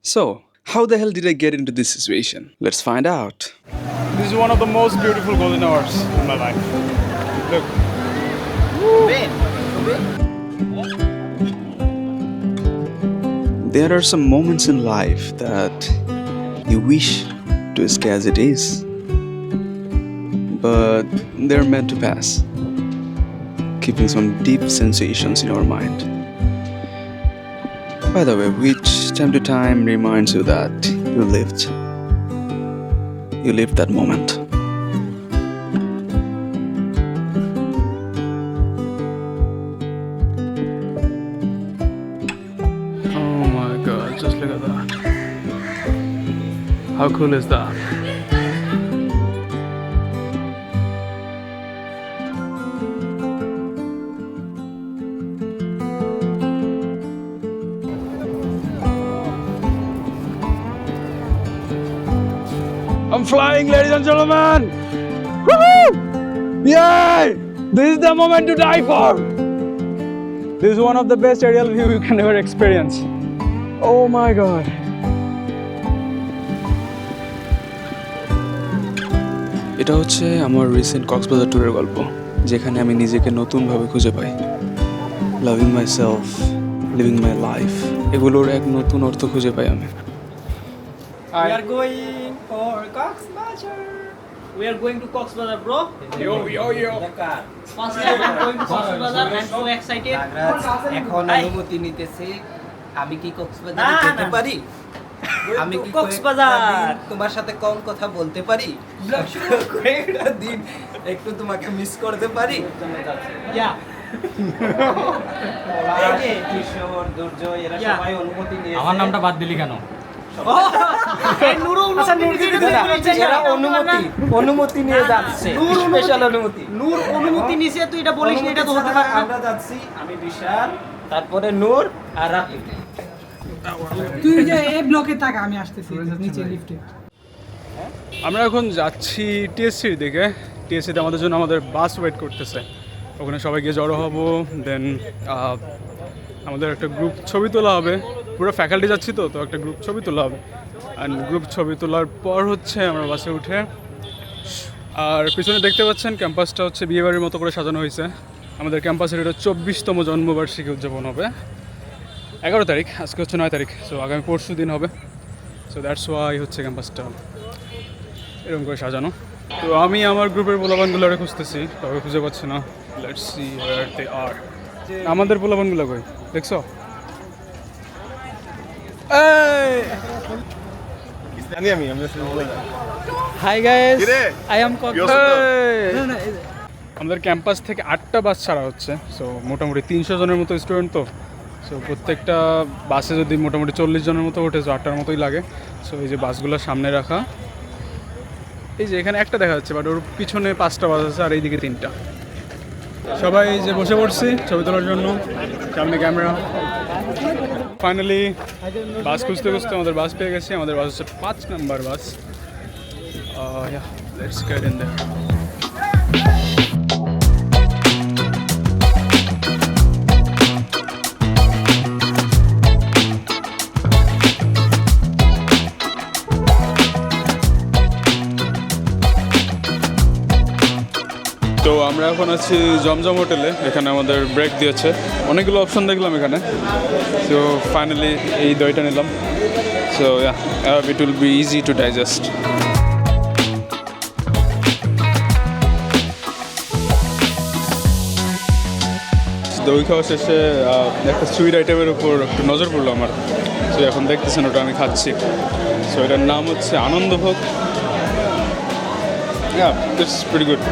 So, how the hell did I get into this situation? Let's find out. This is one of the most beautiful golden hours in my life. Look. There are some moments in life that you wish to stay as it is, but they're meant to pass, keeping some deep sensations in our mind. By the way, which time to time reminds you that you lived that moment. Oh my god, just look at that. How cool is that? I'm flying, ladies and gentlemen! Woohoo! Yay! This is the moment to die for! This is one of the best aerial view you can ever experience. Oh my god. এটা হচ্ছে আমার recent Cox's Bazar ট্যুরের গল্প, যেখানে আমি নিজেকে নতুনভাবে খুঁজে পাই। Loving my self, living my life, এগুলোর এক নতুন অর্থ খুঁজে পাই আমি। We are going for Coxsbazar. We are going to Coxsbazar, bro. Yo. First time I'm going to Coxsbazar. I'm so excited. এখন Hi. অনুমতি নিতেছি আমি কি না, কক্সবাজারে যেতে না। পারি আমি কি কক্সবাজার। কয়েকটা দিন তোমার সাথে কম কথা বলতে পারি কয়েকটা দিন একটু তোমাকে মিস করতে পারি Yeah. পলাশ, কিশোর দুর্জয় এরা Yeah. সবাই অনুমতি নিয়ে আমার নামটা বাদ দিলি কেন? এই নুরও অনুমতি নিতে বলেছে এরা না। অনুমতি নিয়ে যাচ্ছে নূর স্পেশাল অনুমতি নূর অনুমতি নিছে, তুই এটা বলিস না, এটা তো হতে পারে না। আমরা যাচ্ছি আমি বিশাল তারপরে নূর আর রাকিব তুই যে এই ব্লকে থাক, আমি আসতেছি নিচে লিফটে। আমরা এখন যাচ্ছি টিএসসির দিকে। টিএসসিতে আমাদের জন্য আমাদের বাস ওয়েট করতেছে। ওখানে সবাই গিয়ে জড়ো হবো। দেন আমাদের একটা গ্রুপ ছবি তোলা হবে। পুরো ফ্যাকাল্টি যাচ্ছি তো একটা গ্রুপ ছবি তোলা হবে। অ্যান্ড গ্রুপ ছবি তোলার পর হচ্ছে আমরা বাসে উঠে, আর পিছনে দেখতে পাচ্ছেন ক্যাম্পাসটা হচ্ছে বিয়েবাড়ির মতো করে সাজানো হয়েছে। আমাদের ক্যাম্পাসের এটা 24তম জন্মবার্ষিকী উদযাপন হবে 11 তারিখ, আজকে হচ্ছে 9 তারিখ। সো আগামী পরশু দিন হবে। সো দ্যাটস ওয়াই হচ্ছে ক্যাম্পাসটা এরকম করে সাজানো। তো আমি আমার গ্রুপের পোলাপানগুলোরে খুঁজতেছি, তবে খুঁজে পাচ্ছি না। লেটস সি ওয়্যার দে আর। আমাদের পোলাপানগুলো কই দেখছো? Hi guys. I am আমাদের ক্যাম্পাস থেকে 8টা বাস ছাড়া হচ্ছে। সো মোটামুটি 300 জনের মতো স্টুডেন্ট তো। সো প্রত্যেকটা বাসে যদি মোটামুটি 40 জনের মতো ওঠে, সো 8টার মতোই লাগে। সো এই যে বাসগুলো সামনে রাখা, এই যে এখানে একটা দেখা যাচ্ছে, বাট ওর পিছনে 5টা বাস আছে আর এইদিকে 3টা। সবাই এই যে বসে পড়ছি ছবি তোলার জন্য, সামনে ক্যামেরা। ফাইনালি বাস খুঁজতে খুঁজতে আমাদের বাস পেয়ে গেছি। আমাদের বাস হচ্ছে 5 number bus. Let's get in their. তো আমরা এখন আছি জমজম হোটেলে। এখানে আমাদের ব্রেক দিয়েছে, অনেকগুলো অপশন দেখলাম এখানে। তো ফাইনালি এই দইটা নিলাম। So it will be easy to digest. দই খাওয়া শেষে একটা সুইট আইটেমের উপর একটু নজর পড়লো আমার। সো এখন দেখতেছেন ওটা আমি খাচ্ছি। সো এটার নাম হচ্ছে আনন্দভোগ। It's pretty good.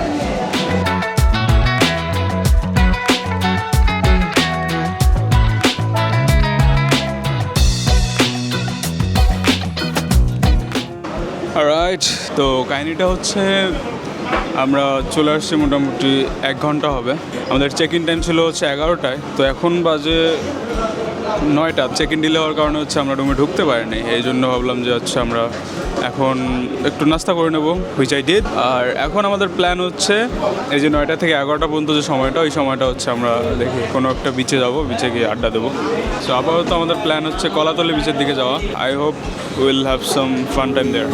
অলরাইট, তো কাহিনিটা হচ্ছে আমরা চলে আসছি মোটামুটি 1 ঘন্টা হবে। আমাদের চেক ইন টাইম ছিল হচ্ছে 11টায়, তো এখন বাজে 9টা। চেক ইন ডিলে হওয়ার কারণে হচ্ছে আমরা রুমে ঢুকতে পারিনি, এই জন্য ভাবলাম যে হচ্ছে আমরা এখন একটু নাস্তা করে নেবো, হুইচ আই ডিড। আর এখন আমাদের প্ল্যান হচ্ছে এই যে 9টা থেকে 11টা পর্যন্ত যে সময়টা, ওই সময়টা হচ্ছে আমরা দেখি কোনো একটা বিচে যাবো, বিচে গিয়ে আড্ডা দেবো। সো আপাতত আমাদের প্ল্যান হচ্ছে কলাতলি বিচের দিকে যাওয়া। I hope will have some fun time there.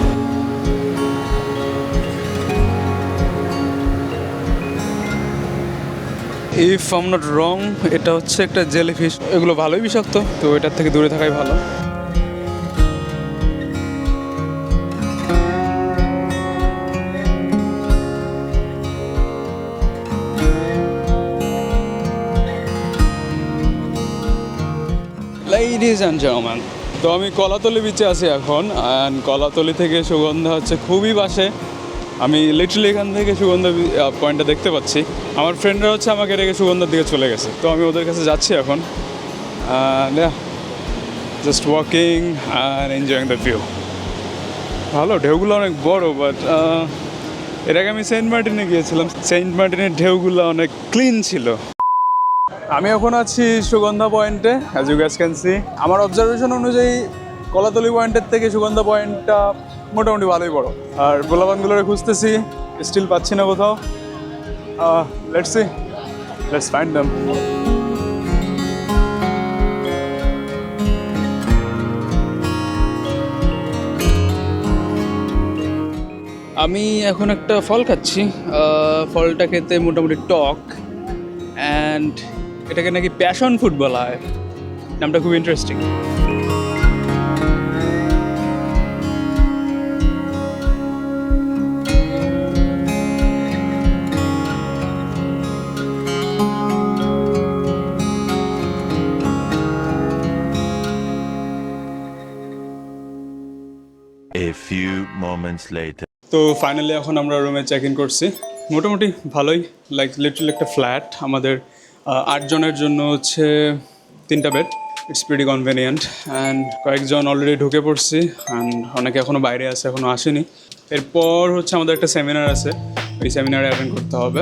If I'm not wrong, এটা হচ্ছে একটা জেলিফিশ। এগুলো ভালোই বিষাক্ত, তো এটার থেকে দূরে থাকাই ভালো। Ladies and gentlemen, তো আমি কলাতলি বিচে আছি এখন, অ্যান্ড কলাতলি থেকে সুগন্ধা হচ্ছে খুবই পাশে। আমি লিটারালি এখান থেকে সুগন্ধা পয়েন্টটা দেখতে পাচ্ছি। আমার ফ্রেন্ডরা হচ্ছে আমাকে রেখে সুগন্ধার দিকে চলে গেছে, তো আমি ওদের কাছে যাচ্ছি এখন। Just walking and enjoying the view. ভালো, ঢেউগুলো অনেক বড়, বাট এর আগে আমি সেন্ট মার্টিনে গিয়েছিলাম। সেন্ট মার্টিনের ঢেউগুলো অনেক ক্লিন ছিল। আমি এখন আছি সুগন্ধা পয়েন্টে, as you guys can see. আমার অবজারভেশন অনুযায়ী কলাতলি পয়েন্টের থেকে সুগন্ধা পয়েন্টটা মোটামুটি ভালোই বড়। আর গোলাপানগুলোরে খুঁজতেছি, স্টিল পাচ্ছি না কোথাও। Let's see, let's find them. আমি এখন একটা ফল খাচ্ছি। ফলটা খেতে মোটামুটি টক, অ্যান্ড এটাকে নাকি প্যাশন ফ্রুট বলা হয়। নামটা খুব interesting. A few moments later. তো ফাইনালি এখন আমরা রুমে চেক ইন করছি। মোটামুটি ভালোই, লাইক লিটল একটা ফ্ল্যাট। আমাদের 8 জনের জন্য হচ্ছে 3টা bed. It's pretty convenient, and কয়েকজন অলরেডি ঢুকে পড়ছি, অ্যান্ড অনেকে এখনও বাইরে আছে, এখনও আসেনি। এরপর হচ্ছে আমাদের একটা সেমিনার আছে, ওই সেমিনারে অ্যাটেন্ড করতে হবে।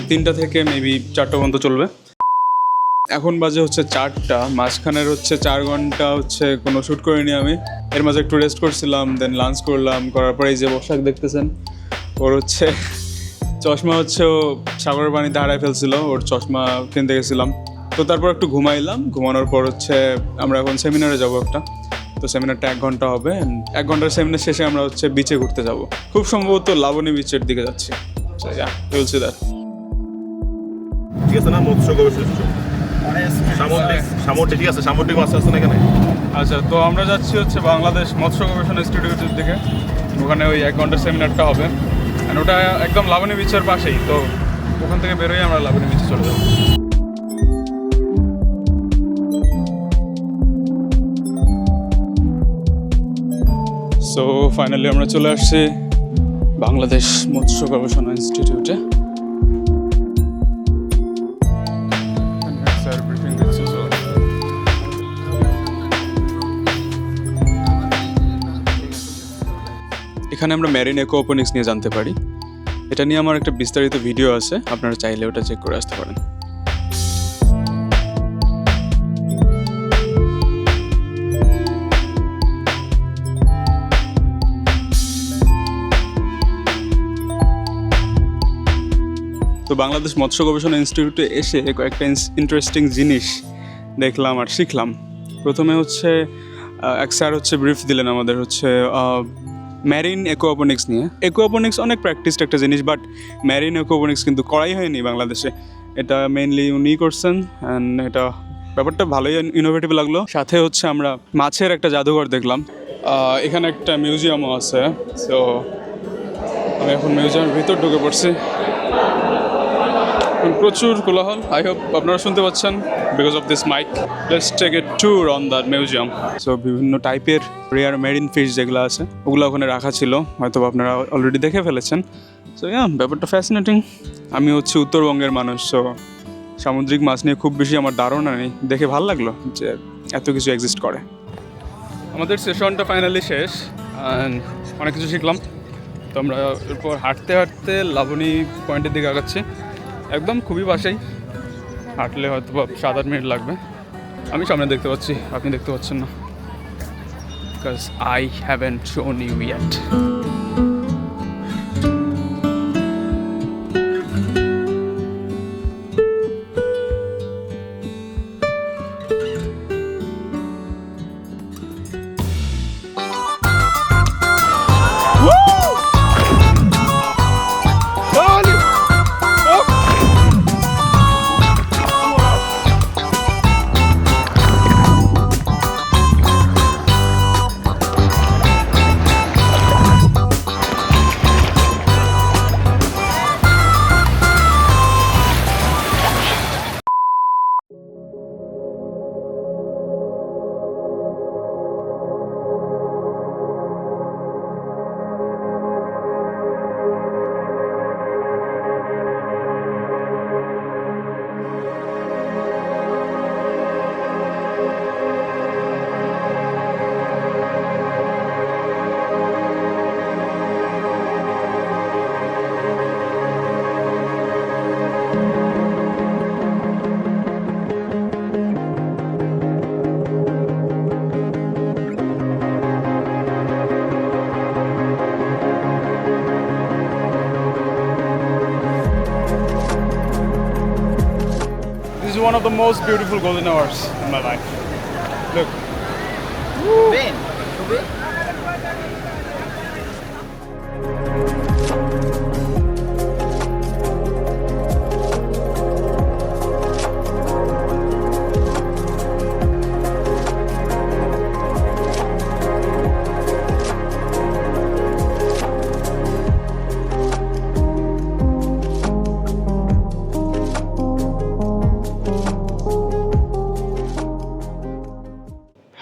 3টা থেকে মেবি 4টা পর্যন্ত চলবে। এখন বাজে হচ্ছে 4টা, মাঝখানের হচ্ছে 4 ঘন্টা হচ্ছে কোনো শ্যুট করিনি আমি। এর মাঝে একটু রেস্ট করছিলাম, দেন লাঞ্চ করলাম। করার পরে এই যে পোশাক দেখতেছেন, ওর হচ্ছে চশমা হচ্ছে ও সাগরের পানিতে হারাই ফেলছিল, ওর চশমা কিনতে গেছিলাম। তো তারপর একটু ঘুমাইলাম, ঘুমানোর পর হচ্ছে আমরা এখন সেমিনারে যাব একটা। তো সেমিনারটা 1 ঘন্টা হবে। 1 ঘন্টার সেমিনার শেষে আমরা হচ্ছে বিচে ঘুরতে যাব। খুব সম্ভবত লাবণী বিচের দিকে যাচ্ছি। বলছি দ্যাট ঠিক আছে না, মৎস্য গবেষণা সামুদ্রিক ঠিক আছে, সামুদ্রিক মাছ আছে না এখানে। আচ্ছা, তো আমরা যাচ্ছি হচ্ছে বাংলাদেশ মৎস্য গবেষণা ইনস্টিটিউটের দিকে। ওখানে ওই 1 ঘন্টার সেমিনারটা হবে, আর ওটা একদম লাবণী বিচের পাশেই। তো ওখান থেকে বেরোই আমরা লাবণী বিচে চলে যাবো। সো ফাইনালি আমরা চলে আসছি বাংলাদেশ মৎস্য গবেষণা ইনস্টিটিউটে। এখানে আমরা ম্যারিন অ্যাকোয়াপনিক্স নিয়ে জানতে পারি। এটা নিয়ে আমার একটা বিস্তারিত ভিডিও আছে, আপনারা চাইলে ওটা চেক করে আসতে পারেন। তো বাংলাদেশ মৎস্য গবেষণা ইনস্টিটিউটে এসে কয়েকটা ইন্টারেস্টিং জিনিস দেখলাম আর শিখলাম। প্রথমে হচ্ছে এক স্যার হচ্ছে ব্রিফ দিলেন আমাদের হচ্ছে ম্যারিন অ্যাকোয়াপনিক্স নিয়ে। অ্যাকোয়াপনিক্স অনেক প্র্যাকটিসড একটা জিনিস, বাট ম্যারিন অ্যাকোয়াপনিক্স কিন্তু করাই হয়নি বাংলাদেশে। এটা মেইনলি উনি করছেন, অ্যান্ড এটা ব্যাপারটা ভালোই ইনোভেটিভ লাগলো। সাথে হচ্ছে আমরা মাছের একটা জাদুঘর দেখলাম। এখানে একটা মিউজিয়ামও আছে। সো আমি এখন মিউজিয়ামের ভিতর ঢুকে পড়ছি। প্রচুর কোলাহল, আই হোপ আপনারা শুনতে পাচ্ছেন because of this mic. Let's take a tour on the museum. So বিভিন্ন টাইপের রেয়ার মেরিন ফিশ যেগুলো আছে ওগুলো ওখানে রাখা ছিল, হয়তো আপনারা অলরেডি দেখে ফেলেছেন। সো ব্যাপারটা ফ্যাসিনেটিং। আমি হচ্ছে উত্তরবঙ্গের মানুষ, সো সামুদ্রিক মাছ নিয়ে খুব বেশি আমার ধারণা নেই, দেখে ভালো লাগলো যে এত কিছু এক্সিস্ট করে। আমাদের সেশনটা ফাইনালি শেষ, অনেক কিছু শিখলাম। তো আমরা এরপর হাঁটতে হাঁটতে লাবণী পয়েন্টের দিকে আগাচ্ছি, একদম খুবই পাশেই, হাঁটলে হয়তো বা 7-8 মিনিট লাগবে। আমি সামনে দেখতে পাচ্ছি, আপনি দেখতে পাচ্ছেন না, because I haven't shown you yet. This is one of the most beautiful golden hours in my life. Look. Ben,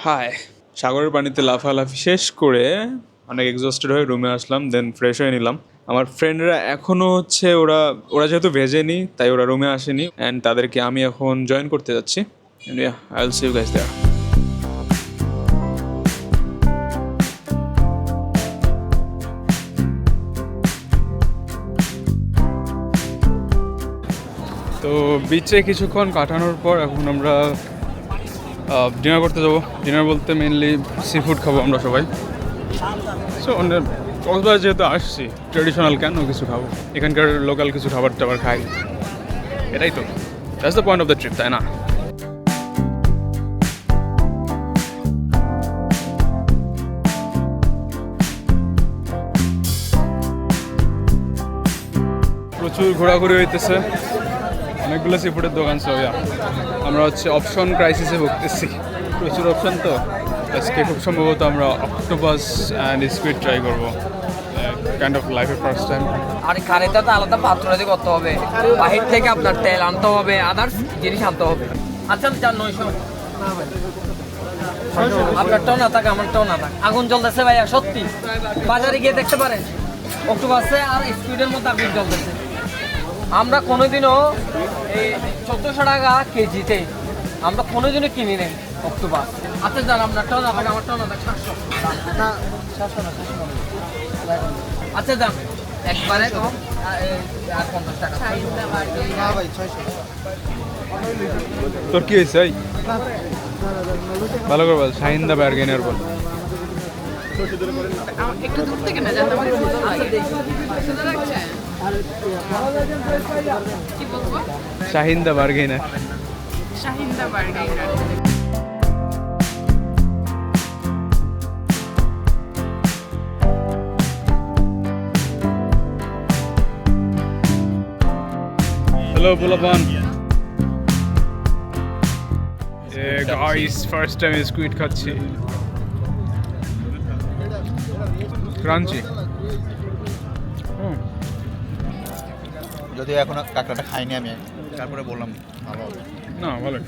hi, সাগরের পানিতে লাফালাফি শেষ করে অনেক এক্সস্টেড হয়ে রুমে আসলাম, দেন ফ্রেশ হয়ে নিলাম। আমার ফ্রেন্ডরা এখনও হচ্ছে ওরা যেহেতু ভেজেনি তাই ওরা রুমে আসেনি, অ্যান্ড তাদেরকে আমি এখন জয়েন করতে যাচ্ছি। I will see you guys there. তো বিচে কিছুক্ষণ কাটানোর পর এখন আমরা ডিনার করতে যাবো। ডিনার বলতে মেনলি সি ফুড খাবো আমরা সবাই। সো কক্সবাজার যেহেতু আসছি, ট্রেডিশনাল কেন কিছু খাবো, এখানকার লোকাল কিছু খাবার টাবার খাই, এটাই তো that's the point of the trip, তাই না? প্রচুর ঘোরাঘুরি হইতেছে, অনেকগুলো সি ফুডের দোকান। সো আমরা হচ্ছে অপশন ক্রাইসিসে ভুগতেছি, প্রচুর অপশন। তো আজকে খুব সম্ভবত আমরা অক্টোপাস অ্যান্ড স্কুইড ট্রাই করবো, কাইন্ড অফ লাইফের ফার্স্ট টাইম। আর খানিকটা তো আলাদা পাত্র দিয়ে করতে হবে, বাহির থেকে আপনার তেল আনতে হবে, আদার্স জিনিস আনতে হবে। আচ্ছা 900 আপনারটাও না থাক আমারটাও না থাক। আগুন জ্বলতেছে ভাইয়া, সত্যি বাজারে গিয়ে দেখতে পারেন অক্টোপাসে আর স্কুইডের মধ্যে আগুন জ্বলতেছে। আমরা কোনোদিনও এই 1400 টাকা কেজিতে আমরা কোনোদিনও কিনি নেই অক্টোপাস। আচ্ছা জান আপনারটাও না থাক আমারটাও না থাক, 700 না 700 না 700। আচ্ছা দাম একবারে কম আর 50 টাকা। না ভাই 600। তোর কি হয়েছে? ভালো করে বল, শাহিন দা বার্গেনার বল। একটু দূর থেকে না জানতে পারি সুন্দর লাগছে। কি বলবো? শাহিন দা বার্গেনার। শাহিন দা বার্গার। হ্যালো বুলাবান। গাইস ফার্স্ট টাইম স্কুইড খাচ্ছি, ক্রাঞ্চি। যদিও এখনো কাঁকড়াটা খাইনি আমি, তারপরে বললাম ভালো না ভালো।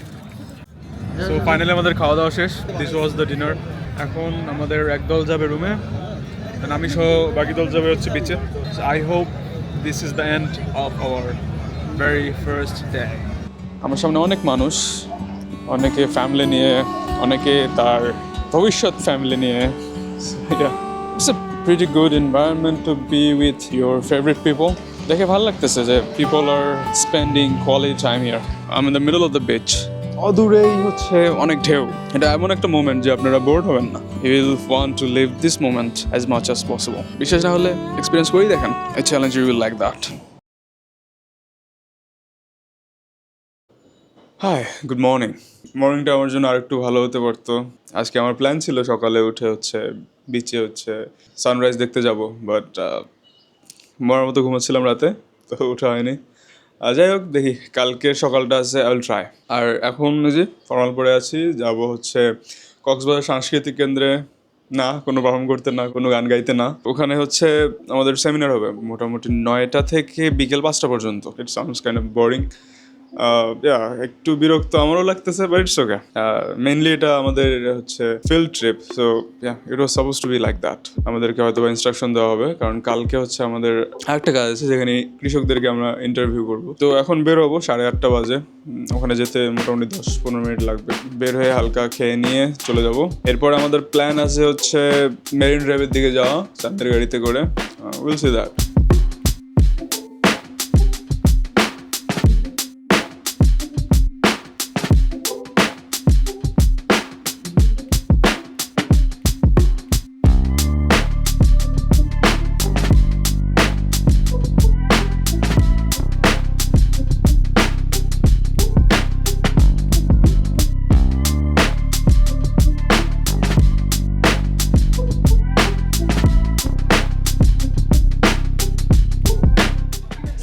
সো ফাইনালি আমাদের খাওয়া দাওয়া শেষ, দিস ওয়াজ দ্য ডিনার। এখন আমাদের একদল যাবে রুমে, আমি সহ বাকি দল যাবে হচ্ছে বিচে। I hope this is the end of our very first day. আমার সামনে অনেক মানুষ, অনেকে ফ্যামিলি নিয়ে, অনেকে তার ভবিষ্যৎ ফ্যামিলি নিয়ে। It's pretty good environment to be with your favorite people. দেখে ভালো লাগতেছে যে people are spending quality time here. I'm in the middle of the beach. অদূরেই হচ্ছে অনেক ঢেউ। এটা এমন একটা মোমেন্ট যে আপনারা বোর্ড হবেন না। You will want to live this moment as much as possible. বিশেষ না হলে এক্সপিরিয়েন্স করেই দেখেন। I challenge you will like that. Hi good morning. মর্নিংটা আমার জন্য আরেকটু ভালো হতে পারতো। আজকে আমার প্ল্যান ছিল সকালে উঠে হচ্ছে বিচে হচ্ছে সানরাইজ দেখতে যাব, বাট মরার মতো ঘুমাচ্ছিলাম রাতে, তো ওঠা হয়নি। যাই হোক, দেখি কালকের সকালটা আছে, আই উইল ট্রাই। আর এখন যে ফর্মাল পরে আছি, যাব হচ্ছে কক্সবাজার সাংস্কৃতিক কেন্দ্রে। না কোনো পারফর্ম করতে, না কোনো গান গাইতে, না ওখানে হচ্ছে আমাদের সেমিনার হবে মোটামুটি 9টা থেকে বিকেল 5টা পর্যন্ত। It sounds kind of boring, একটু বিরক্ত আমারও লাগতেছে, বাট ইটস ওকে। মেইনলি এটা আমাদের হচ্ছে field trip, so it was suppose two be like that. আমাদেরকে হয়তো ইনস্ট্রাকশন দেওয়া হবে, কারণ কালকে হচ্ছে আমাদের আরেকটা কাজ আছে যেখানে কৃষকদেরকে আমরা ইন্টারভিউ করব। তো এখন বের হবো 8:30 বাজে, ওখানে যেতে মোটামুটি 10-15 মিনিট লাগবে। বের হয়ে হালকা খেয়ে নিয়ে চলে যাব। এরপর আমাদের প্ল্যান আছে হচ্ছে মেরিন ড্রাইভের দিকে যাওয়া চাঁদের গাড়িতে করে। Will see that.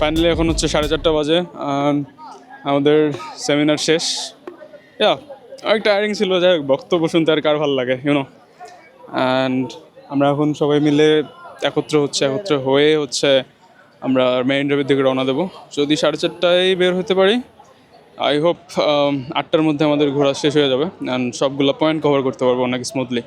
ফাইনালি এখন হচ্ছে 4:30 বাজে, আমাদের সেমিনার শেষ। অনেক টায়ারিং ছিল, যাই হোক বক্তব্য শুনতে আর কার ভালো লাগে, ইউনো। অ্যান্ড আমরা এখন সবাই মিলে একত্র হয়ে হচ্ছে আমরা মেরিন ড্রাইভের দিকে রওনা দেবো। যদি 4:30টায় বের হতে পারি, আই হোপ 8টার মধ্যে আমাদের ঘোরা শেষ হয়ে যাবে অ্যান্ড সবগুলো পয়েন্ট কভার করতে পারবো অনেক স্মুথলি।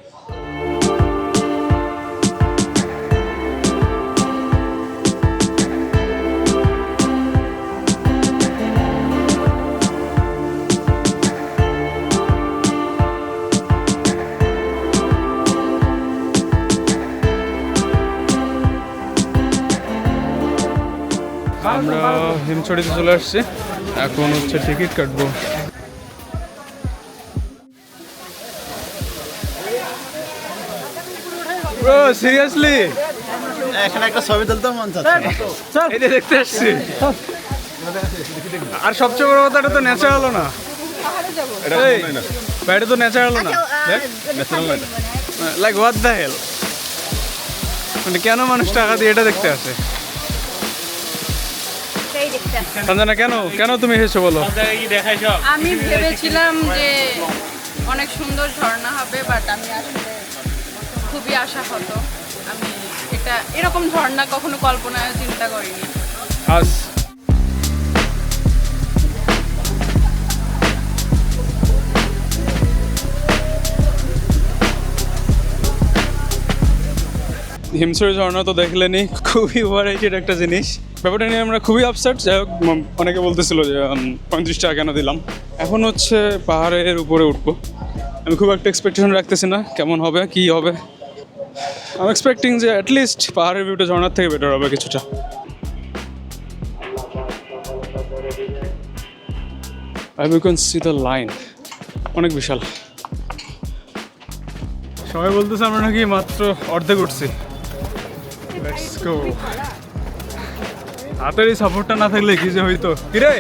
আমরা হিমছড়িতে চলে আসছি, এখন হচ্ছে টিকিট কাটবো। ব্রো সিরিয়াসলি এখানে একটা ছবি তুলতে মন চাচ্ছে, এটা দেখতে আসছি। আর সবচেয়ে বড় কথা, এটা তো ন্যাচারাল না, এটা তো ন্যাচারাল না, লাইক হোয়াট দ্য হেল। মানে কেন মানুষ টাকা দিয়ে এটা দেখতে আসে? সঞ্জনা কেন তুমি এসেছো বলো? আমি ভেবেছিলাম যে অনেক সুন্দর ঝর্ণা হবে, বাট আমি আসলে খুবই আশাহত। আমি এটা এরকম ঝর্ণা কখনো কল্পনায় চিন্তা করিনি। হিমছড়ি ঝর্ণা তো দেখলেনি, খুবই ওভাররেটেড একটা জিনিস। ব্যাপারটা নিয়ে আমরা খুবই আপসেট। যাই হোক, অনেকে বলতেছিল যে 35 টাকা কেন দিলাম। এখন হচ্ছে পাহাড়ের উপরে উঠবো। আমি খুব একটা এক্সপেকটেশন রাখতেছি না কেমন হবে কী হবে। আমি এক্সপেক্টিং যে অ্যাটলিস্ট পাহাড়ের ভিউটা ঝর্ণার থেকে বেটার হবে কিছুটা। I can see the line, অনেক বিশাল। সবাই বলতেছে আমরা নাকি মাত্র অর্ধেক উঠছি। Let's go. হাতের এই সাপোর্টটা না থাকলে কি যে হইতো। কিরে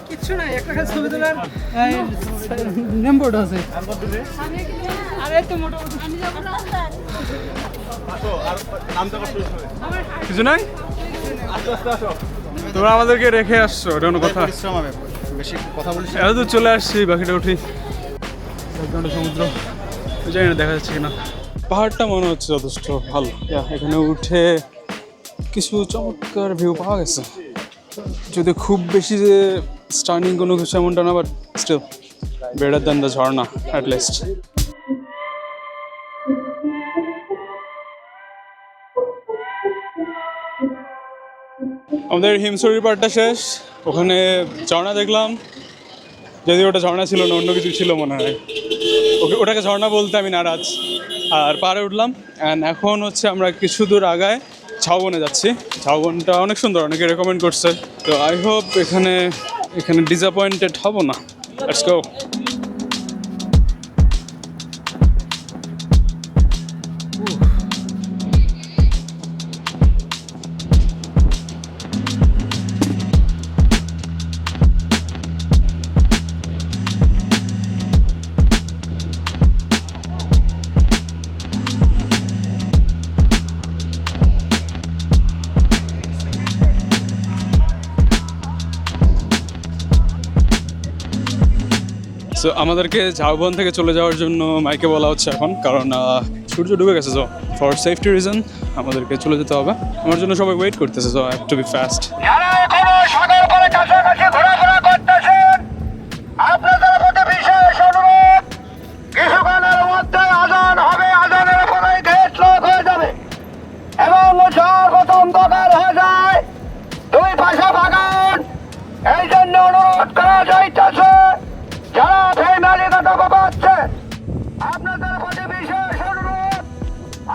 কিচ্ছু নাই, একটা খালি ছবি তোলার নেমবোর্ড আছে। আরে তো মোটামুটি কিছু নাই, তোমরা আমাদেরকে রেখে আসছো, এটা কোনো কথা? বেশি কথা বলিস। এত দূর চলে আসছি, বাকিটা উঠি। সমুদ্র জানি না দেখা যাচ্ছে কিনা। পাহাড়টা মনে হচ্ছে যথেষ্ট ভালো। এখানে উঠে কিছু চমৎকার ভিউ পাওয়া গেছে, যদি খুব বেশি যে স্টার্নিং কোনো কিছু এমনটা না, but still better than the jharna at least. আমাদের হিমছড়ির পাড়টা শেষ, ওখানে ঝর্ণা দেখলাম, যদি ওটা ঝর্ণা ছিল না অন্য কিছু ছিল মনে হয়। ওটাকে ঝর্ণা বলতে আমি নারাজ। আর পাড়ে উঠলাম অ্যান্ড এখন হচ্ছে আমরা কিছু দূর আগায় ঝাউবনে যাচ্ছি। ঝাউবনটা অনেক সুন্দর, অনেকে রেকমেন্ড করছে, তো আই হোপ এখানে ডিসঅ্যাপয়েন্টেড হব না। Let's go. সো আমাদেরকে ঝাউবন থেকে চলে যাওয়ার জন্য মাইকে বলা হচ্ছে এখন, কারণ সূর্য ডুবে গেছে। সো ফর সেফটি রিজন আমাদেরকে চলে যেতে হবে। আমার জন্য সবাই ওয়েট করতেছে, so I have to be fast. যারা এখনো সাগর পাড়ে কাছাকাছি ঘোরাফেরা করতেছেন, আপনাদের প্রতি বিশেষ অনুরোধ, কিছুক্ষণের মধ্যে আজান হবে, আজানের পরে গেট লক হয়ে যাবে এবং সর্বত অন্ধকার হয়ে যায়, দুই পাশে বাগান। এই জন্য অনুরোধ করা যাইতেছে, যারা ফ্যামিলিগত পাচ্ছেন, আপনাদের প্রতি বিশেষ অনুরোধ,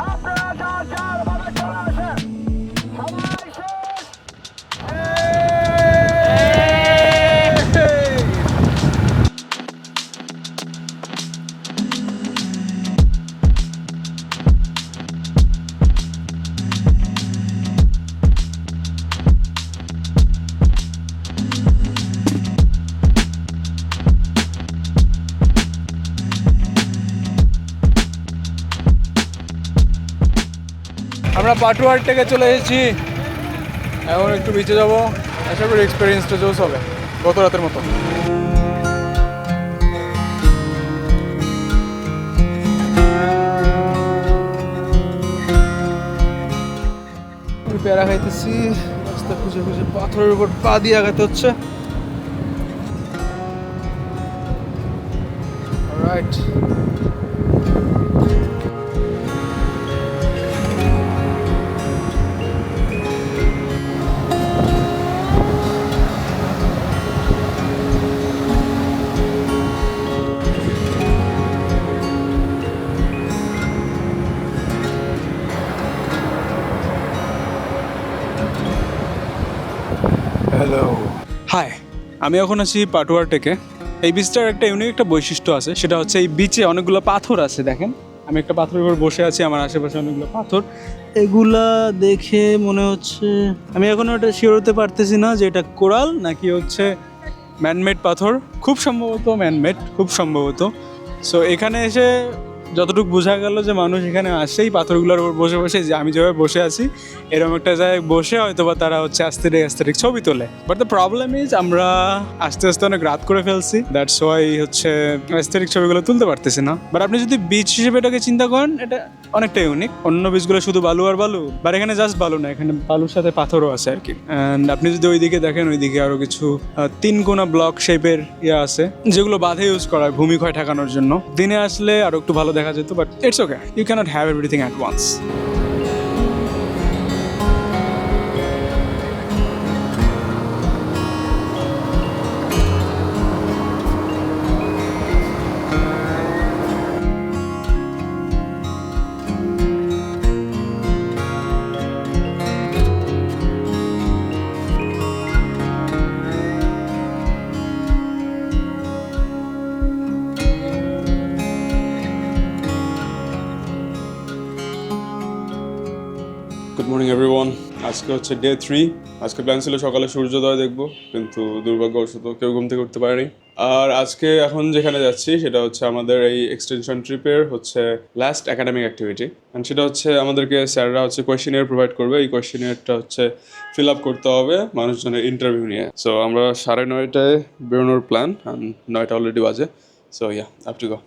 আপনারা যার যার ভাবে চলে আসেন। সবাই শেষ। আমরা পাটুয়ার থেকে চলে এসেছি, এখন একটু বিচে যাবো। আশা করি এক্সপিরিয়েন্সটা জোস হবে গত রাতের মতো। প্যারা খাইতেছি, রাস্তা খুঁজে খুঁজে পাথরের উপর পা দিয়ে আগাতে হচ্ছে। Right, hello, hi. আমি এখন আছি পাটুয়ার টেকে। এই বিচটার একটা ইউনিক একটা বৈশিষ্ট্য আছে, সেটা হচ্ছে এই বিচে অনেকগুলো পাথর আছে। দেখেন, আমি একটা পাথরের উপর বসে আছি, আমার আশেপাশে অনেকগুলো পাথর। এগুলা দেখে মনে হচ্ছে, আমি এখনও এটা শিওর হতে পারতেছি না যে এটা কোরাল নাকি হচ্ছে ম্যানমেড পাথর। খুব সম্ভবত ম্যানমেড, খুব সম্ভবত। সো এখানে এসে যতটুকু বোঝা গেল যে মানুষ এখানে আসেই পাথরগুলোর উপর বসে বসে, যে আমি যেভাবে বসে আছি এরকম একটা জায়গায় বসে হয়তো বা তারা হচ্ছে অ্যাস্থেটিক ছবি তোলে। বাট দ্য প্রবলেম ইজ আমরা আস্তে আস্তে অনেক রাত করে ফেলছি, দ্যাটস ওয়াই হচ্ছে অ্যাস্থেটিক ছবিগুলো তুলতে পারতেছি না। বাট আপনি যদি বিচ হিসেবে এটাকে চিন্তা করেন, এটা অনেকটা ইউনিক। অন্য বিচগুলো শুধু বালু আর বালু, বাট এখানে জাস্ট বালু না, এখানে বালুর সাথে পাথরও আছে আর কি। অ্যান্ড আপনি যদি ওইদিকে দেখেন, ওইদিকে আরও কিছু 3 কোনা ব্লক শেপের ইয়ে আছে, যেগুলো বাঁধে ইউজ করা হয় ভূমিক্ষয় ঠেকানোর জন্য। দিনে আসলে আরও একটু ভালো দেখা যেত, but it's okay, you can't have everything at once. Good morning everyone. আজকে হচ্ছে ডে 3। আজকে প্ল্যান ছিল সকালে সূর্যোদয় দেখবো, কিন্তু দুর্ভাগ্যবশত কেউ ঘুম থেকে উঠতে পারেনি। আর আজকে এখন যেখানে যাচ্ছি সেটা হচ্ছে আমাদের এই এক্সটেনশন ট্রিপের হচ্ছে লাস্ট একাডেমিক অ্যাক্টিভিটি। অ্যান্ড সেটা হচ্ছে আমাদেরকে স্যাররা হচ্ছে কোয়েশ্চেনিয়ার প্রোভাইড করবে। এই কোয়েশ্চেনিয়ারটা হচ্ছে ফিল আপ করতে হবে মানুষজনের ইন্টারভিউ নিয়ে। সো আমরা 9:30টায় বেরোনোর প্ল্যান, অ্যান্ড 9টা অলরেডি বাজে। So yeah, up to go.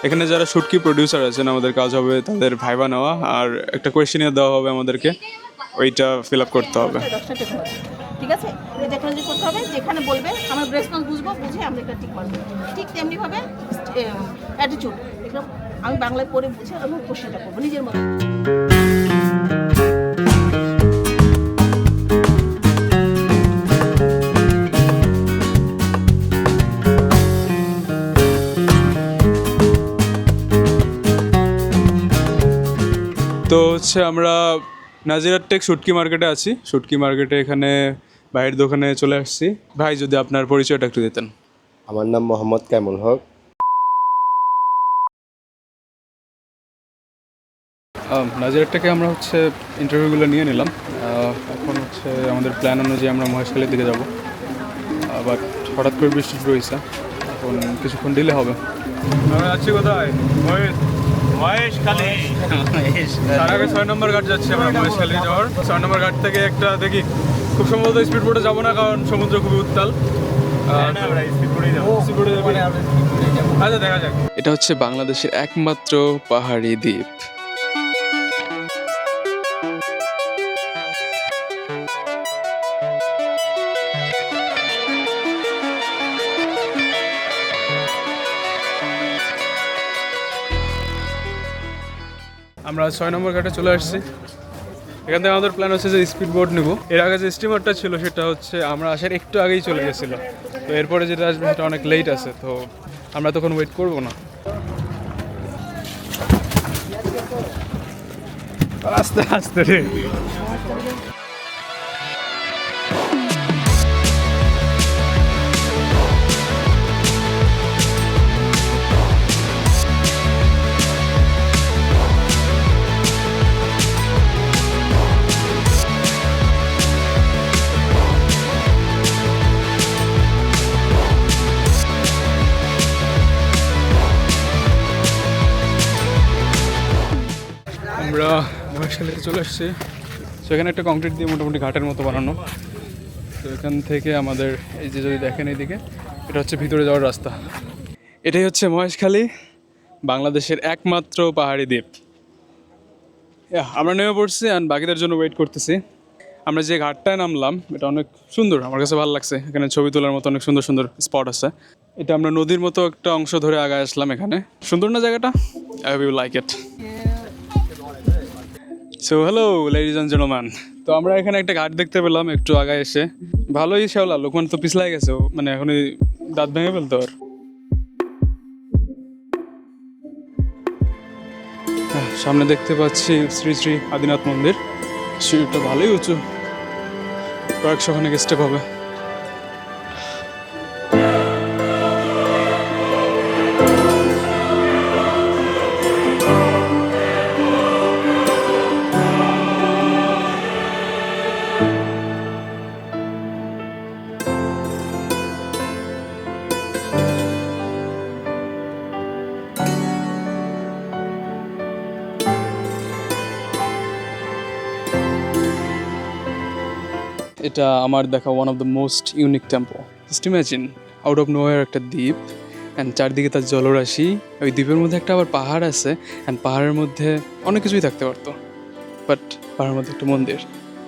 এখানে যারা শুটকি প্রডিউসার আছেন, আমাদের কাজ হবে তাদের ভাইবা নেওয়া, আর একটা কোয়েশ্চেনিয়ার দেওয়া হবে আমাদেরকে, ওইটা ফিল আপ করতে হবে। ঠিক আছে, টেকনোলজি করতে হবে, যেখানে বলবে আমরা রেসপন্স বুঝবো, বুঝে আমরা এটা ঠিক করবো। ঠিক তেমনিভাবে অ্যাটিটিউড, আমি বাংলায় পড়ে বুঝে আমি কোশ্চেনটা করবো নিজের মতো। হচ্ছে আমরা নাজিরার টেক শুটকি মার্কেটে আছি। শুটকি মার্কেটে এখানে ভাইয়ের দোকানে চলে আসছি। ভাই যদি আপনার পরিচয়টা একটু দিতেন। আমার নাম মোহাম্মদ কামরুল হক। নাজিরার টেকে আমরা হচ্ছে ইন্টারভিউগুলো নিয়ে নিলাম। এখন হচ্ছে আমাদের প্ল্যান অনুযায়ী আমরা মহেশখালীর দিকে যাব। বাট হঠাৎ করে বৃষ্টি শুরু হয়েছে, এখন কিছুক্ষণ ডিলে হবে। আমরা যাচ্ছি কোথায়? মহেশখালী। তার আগে 6 নম্বর ঘাট যাচ্ছি আমরা মহেশখালী যাওয়ার। 6 নম্বর ঘাট থেকে একটা দেখি, খুব সম্ভবত স্পিড বোটে যাবো না, কারণ সমুদ্র খুবই উত্তাল। আচ্ছা দেখা যাক। এটা হচ্ছে বাংলাদেশের একমাত্র পাহাড়ি দ্বীপ। আমরা 6 নম্বর ঘাটে চলে আসছি। এখান থেকে আমাদের প্ল্যান হচ্ছে যে স্পিড বোট নেব। এর আগে যে স্টিমারটা ছিল সেটা হচ্ছে আমরা আসার একটু আগেই চলে গেছিলো, তো এরপরে যেটা আসবে সেটা অনেক লেট আছে, তো আমরা তখন ওয়েট করবো না। আস্তে আস্তে রে। আমরা মহেশখালীতে চলে এসেছি। সেখানে একটা কংক্রিট দিয়ে মোটামুটি ঘাটের মতো বানানো। তো এখান থেকে আমাদের এই যে যদি দেখেন এইদিকে, এটা হচ্ছে ভিতরে যাওয়ার রাস্তা। এটাই হচ্ছে মহেশখালী, বাংলাদেশের একমাত্র পাহাড়ি দ্বীপ। আমরা নেমে পড়ছি অ্যান্ড বাকিদের জন্য ওয়েট করতেছি। আমরা যে ঘাটটায় নামলাম এটা অনেক সুন্দর, আমার কাছে ভালো লাগছে। এখানে ছবি তোলার মতো অনেক সুন্দর সুন্দর স্পট আছে। এটা আমরা নদীর মতো একটা অংশ ধরে আগায় আসলাম। এখানে সুন্দর না জায়গাটা? I hope you like it. So hello ladies and gentleman, তো আমরা এখানে একটা ঘাট দেখতে পেলাম একটু আগায় এসে। ভালোই শেওলা, লোকমান তো পিছলাই গেছে, মানে এখনই দাঁত ভেঙে ফেলতো আর। সামনে দেখতে পাচ্ছি শ্রী শ্রী আদিনাথ মন্দির। সিঁড়িটা ভালোই উঁচু, কয়েকশো খানেক স্টেপ হবে। এটা আমার দেখা one of the most unique temple. Just imagine, out of nowhere একটা দ্বীপ অ্যান্ড চারদিকে তার জলরাশি। ওই দ্বীপের মধ্যে একটা আবার পাহাড় আছে অ্যান্ড পাহাড়ের মধ্যে অনেক কিছুই থাকতে পারতো, বাট পাহাড়ের মধ্যে একটা মন্দির।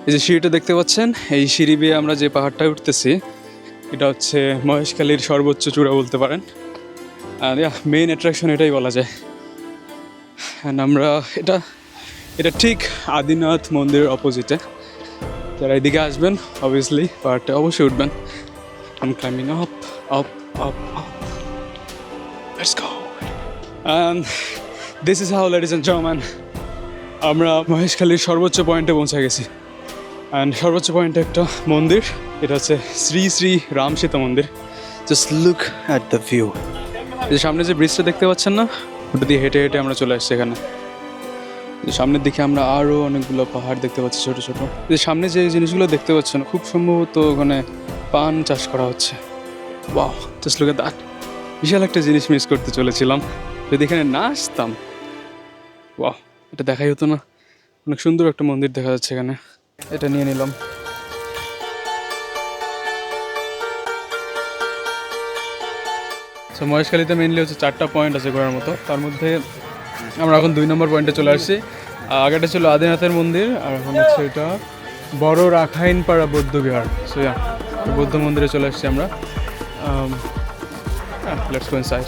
এই যে সিঁড়িটা দেখতে পাচ্ছেন, এই সিঁড়ি বেয়ে আমরা যে পাহাড়টায় উঠতেছি এটা হচ্ছে মহেশখালীর সর্বোচ্চ চূড়া বলতে পারেন। আর মেইন অ্যাট্রাকশন এটাই বলা যায়। অ্যান্ড আমরা এটা ঠিক আদিনাথ মন্দিরের অপোজিটে। যারা এদিকে আসবেন অবভিয়াসলি পাহাড়টা অবশ্যই উঠবেন। I'm climbing up. Let's go. And this is how, ladies and gentlemen, আমরা মহেশখালীর সর্বোচ্চ পয়েন্টে পৌঁছে গেছি। অ্যান্ড সর্বোচ্চ পয়েন্টে একটা মন্দির, এটা হচ্ছে শ্রী শ্রী রাম সীতা মন্দির। Just look at the view. যে সামনে যে ব্রিজটা দেখতে পাচ্ছেন না, ওটা দিয়ে হেঁটে হেঁটে আমরা চলে আসছি এখানে। সামনের দিকে আমরা আরও অনেকগুলো পাহাড় দেখতে পাচ্ছি ছোটো ছোটো। যে সামনে যে জিনিসগুলো দেখতে পাচ্ছেন খুব সম্ভবত ওখানে পান চাষ করা হচ্ছে। Wow, just look at that. বিশাল একটা জিনিস মিস করতে চলেছিলাম যদি এখানে না আসতাম। ওয়াও, এটা দেখাই হতো না। অনেক সুন্দর একটা মন্দির দেখা যাচ্ছে এখানে, এটা নিয়ে নিলাম। সো মহেশখালীতে মেইনলি হচ্ছে 4টা পয়েন্ট আছে ঘোরার মতো, তার মধ্যে আমরা এখন 2 নম্বর পয়েন্টে চলে আসছি। আগেটা ছিল আদিনাথের মন্দির, আর এখন হচ্ছে এটা বড় রাখাইনপাড়া বৌদ্ধ বিহার। সো বৌদ্ধ মন্দিরে চলে আসছি আমরা। Let's go inside.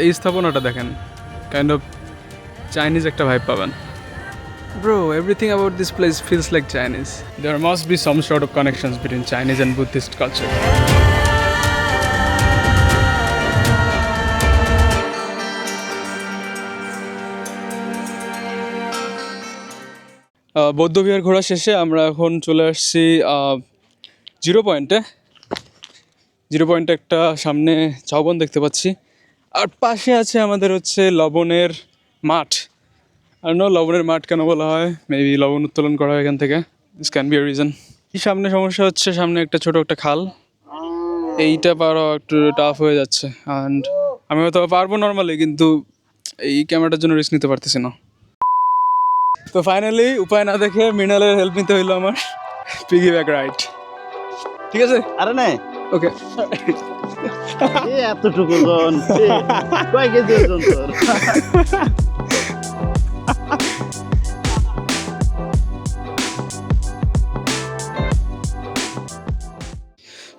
এই স্থাপনাটা দেখেন, কাইন্ড অফ চাইনিজ একটা ভাইব পাবেন। Bro, everything about this place feels like Chinese. There must be some sort of connections between Chinese and Buddhist culture. বৌদ্ধবিহার ঘোরা শেষে আমরা এখন চলে আসছি জিরো পয়েন্টে। জিরো পয়েন্টে একটা সামনে ঝাউবন দেখতে পাচ্ছি, আর পাশে আছে আমাদের হচ্ছে লবণের মাঠ। আর নো, লবণের মাঠ কেন বলা হয়, মেবি লবণ উত্তোলন করা হয় এখান থেকে, this can B a reason. এই সামনে সমস্যা হচ্ছে, সামনে একটা ছোট একটা খাল, এইটা পারও একটু টাফ হয়ে যাচ্ছে। অ্যান্ড আমি হয়তো পারবো নর্মালি, কিন্তু এই ক্যামেরাটার জন্য রিস্ক নিতে পারতেছি না। তো ফাইনালি উপায় না দেখে মৃণালের হেল্প নিতে হইলো আমার, পিগি ব্যাক রাইড। ঠিক আছে? আরে না, ওকে। এতটুকু জন কয় কেজি ওজন তোর?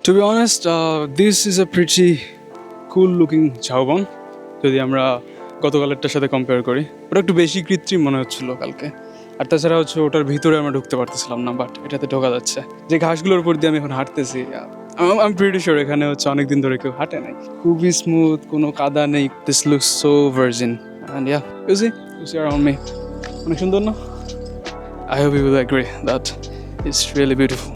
To be honest, this is a pretty cool looking ঝাউবন, যদি আমরা গতকালেরটার সাথে কম্পেয়ার করি। ওটা একটু বেশি কৃত্রিম মনে হচ্ছিলো কালকে, আর তাছাড়া হচ্ছে ওটার ভিতরে আমরা ঢুকতে পারতেছিলাম না, বাট এটাতে ঢোকা যাচ্ছে। যে ঘাসগুলোর উপর দিয়ে আমি এখন হাঁটতেছি, আমি প্রিটি শিওর এখানে হচ্ছে অনেকদিন ধরে কেউ হাঁটে নাই। খুবই স্মুথ, কোনো কাদা নেই। This looks so virgin and yeah, you see around me. অনেক সুন্দর না? I hope you will agree that it's really beautiful.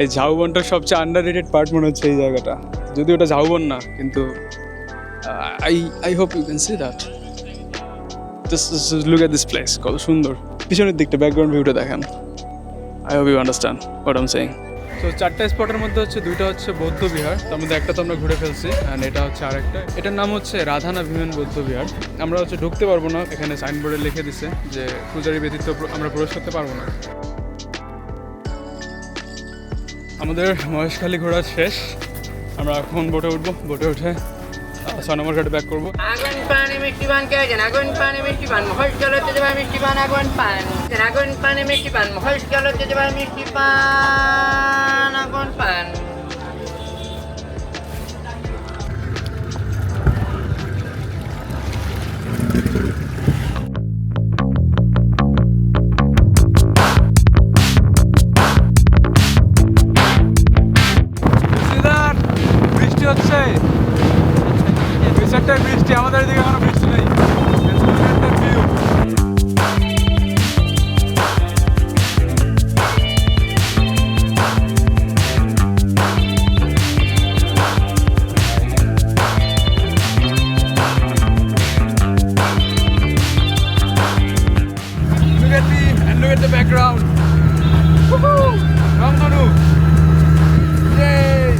এই ঝাউবনটার সবচেয়ে আন্ডাররেটেড পার্ট মনে হচ্ছে এই জায়গাটা, যদি ওটা ঝাউবন না, কিন্তু I hope you can see that. Just look at this place, কত সুন্দর। পিছনের দিকটা, ব্যাকগ্রাউন্ড ভিউটা দেখেন। I hope you understand what I am saying. তো চারটা স্পটের মধ্যে হচ্ছে দুইটা হচ্ছে বৌদ্ধ বিহার, তার মধ্যে একটা তো আমরা ঘুরে ফেলছি, অ্যান্ড এটা হচ্ছে আরেকটা। এটার নাম হচ্ছে রাধানা ভীমেন বৌদ্ধ বিহার। আমরা হচ্ছে ঢুকতে পারবো না, এখানে সাইনবোর্ডে লিখে দিছে যে পূজারী ব্যতীত আমরা প্রবেশ করতে পারবো না। আমাদের মহেশখালী ঘোরা শেষ, আমরা এখন বোটে উঠবো। বোটে উঠে 6 নম্বর ঘাটে ব্যাক করবো। আগুন পানি মিষ্টি পান খেয়েছেন, আগুন পানি মিষ্টি পান মহেশ গেল তেজবাই মিষ্টি পান, আগুন পান আগুন পানি মিষ্টি পান মহেশ গেল তেজবাই মিষ্টি পান, আগুন পান। বৃষ্টি হচ্ছে, বিশালটার বৃষ্টি, আমাদের এদিকে এখনো বৃষ্টি নেই। Look at me and look at the background. Woohoo! Ramdanu! Yay!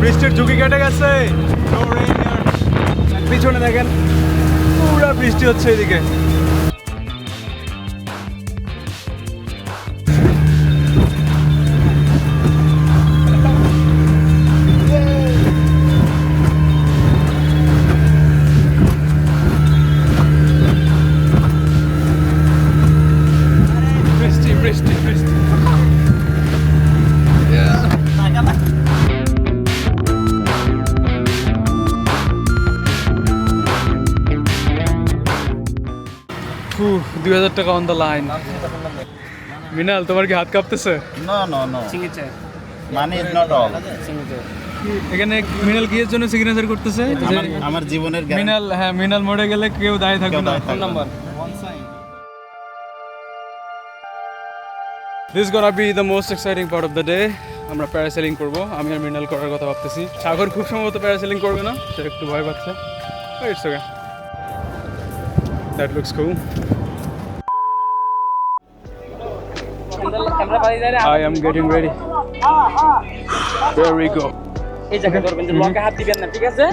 বৃষ্টির ঝুঁকি কেটে গেছে, পিছনে দেখেন পুরো বৃষ্টি হচ্ছে এদিকে। বৃষ্টি বৃষ্টি বৃষ্টি। $2,000 টাকা অন দ্য লাইন। মৃণাল, তোমার কি হাত কাঁপতেছে? No, money is not all. এখানে মৃণাল কিসের জন্য সিগনেচার করতেছে? আমার জীবনের মৃণাল, হ্যাঁ, মৃণাল মরে গেলে কেউ দায়ী থাকবে না। Phone number. This is gonna be the most exciting part of the day. আমরা প্যারাসেলিং করব, আমি আর মৃণাল করার কথা ভাবতেছি। সাগর খুব সম্ভবত প্যারাসেলিং করবে না, সে একটু ভয় পাচ্ছে। It's okay. That looks cool. I am getting ready. There we go. এই জায়গায় ধরবেন, যে লকে হাত দিবেন না, ঠিক আছে?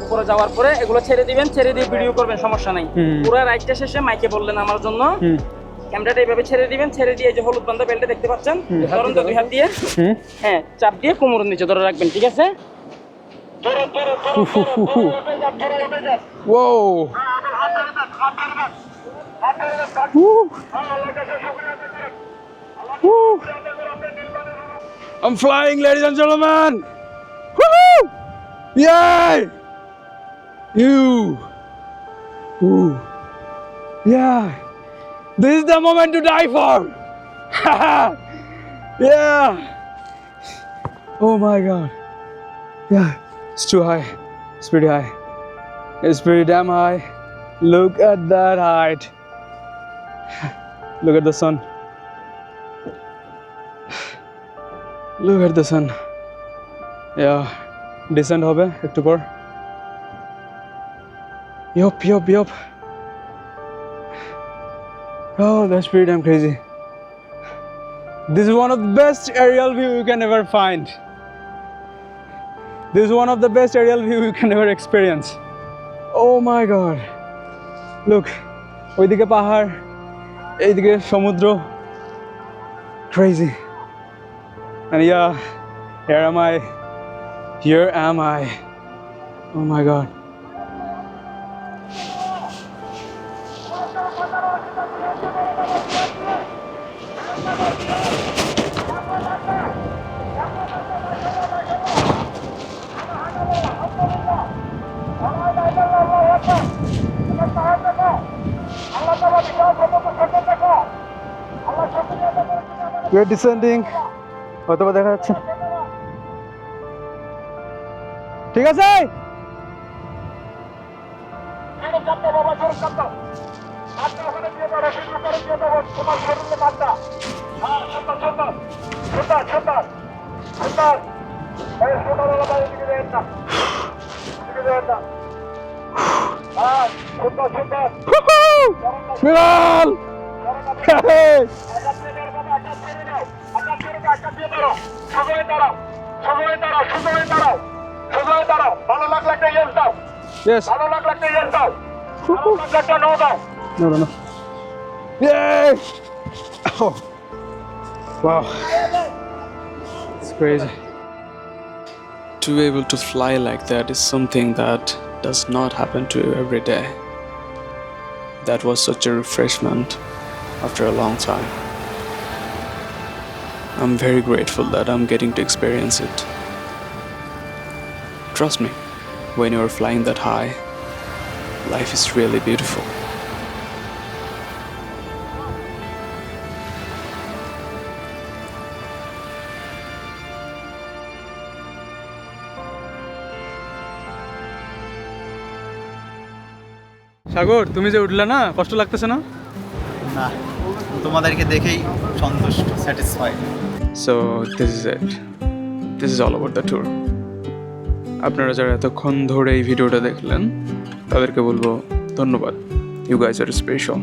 উপরে যাওয়ার পরে এগুলো ছেড়ে দিবেন, ছেড়ে দিয়ে ভিডিও করবেন, সমস্যা নাই। পুরো রাইডটা শেষে মাইকে বললেন আমার জন্য, ক্যামেরাটা এইভাবে ছেড়ে দিবেন, ছেড়ে দিয়ে যে হলুদ বান্ধা বেল্টটা দেখতে পাচ্ছেন, ধরুন তো 2 হাত দিয়ে, হ্যাঁ, চাপ দিয়ে কোমরের নিচে ধরে রাখবেন, ঠিক আছে? Whoa. Woo. Woo. I'm flying, ladies and gentlemen. Woohoo! Yay! You. Ooh. Yeah. This is the moment to die for. Yeah. Oh my God. Yeah. It's too high. It's pretty high. It's pretty damn high. Look at that height. Look at the sun. Look at the sun. Yeah. Descent hobe ekটু পর. Yup. Oh, that's pretty damn crazy. This is one of the best aerial view you can ever find. This is one of the best aerial view you can ever experience. Oh my God. Look, ওইদিকে পাহাড়, এইদিকে সমুদ্র. Crazy. And yeah, here am I. Oh my God. We are descending. হয়তো বা দেখা যাচ্ছে। ঠিক আছে? বিড়াল! Yes. No. Yay! Oh. Wow. It's crazy. To be able to fly like that is something that does not happen to you every day. That was such a refreshment after a long time. I'm very grateful that I'm getting to experience it. Trust me, when you're flying that high, life is really beautiful. সাগর, তুমি যে উঠলে না, কষ্ট লাগতেছে না? না, তোমাদেরকে দেখেই সন্তুষ্ট, satisfied. So this is it. This is all about the tour. আপনারা যারা এতক্ষণ ধরে এই ভিডিওটা দেখলেন তাদেরকে বলবো ধন্যবাদ. You guys are special.